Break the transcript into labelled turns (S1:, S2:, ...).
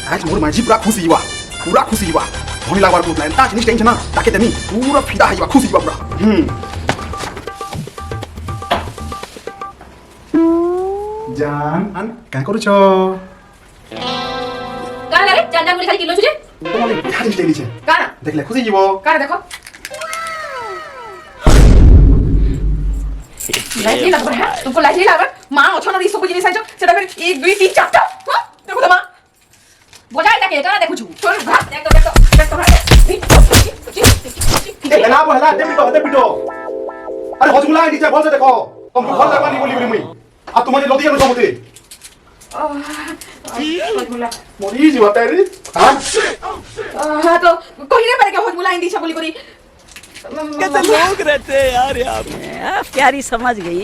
S1: आज मोर माझी पूरा खुशी हुआ होने लगा बार ता जिनिस टेंशन ना ताके तमी पूरा फिदा है खुशी हुआ पूरा जान आन काय करू छो
S2: কারা রে জান জান বলে খালি কিলো ছুজে
S1: তোমালে বিহা জিনিস টেলিছে
S2: কারা
S1: দেখলে খুশি জীব
S2: কারা দেখো লাইট नहीं लग रहा है तुमको लाइट नहीं लग रहा मां অছন রি সব জিনিস আইছো সেটা ফের 1 2 3 4টা হ্যাঁ দেখো তো মা বোঝাই লাগে কারা দেখুছু তোর ভাত দেখো
S1: ए ना बोला दे पिटो अरे हजमुला आई नीचे बोल से देखो तुमको भल लगवानी बोली मुई आ तुम्हारी लदिया न समते मरी जीवा तेरी हां
S2: हां तो कोई नहीं पारे के हजमुला हिंदी से बोली करी
S3: कैसे लोग रहते हैं यार यहाँ पे प्यारी समझ गई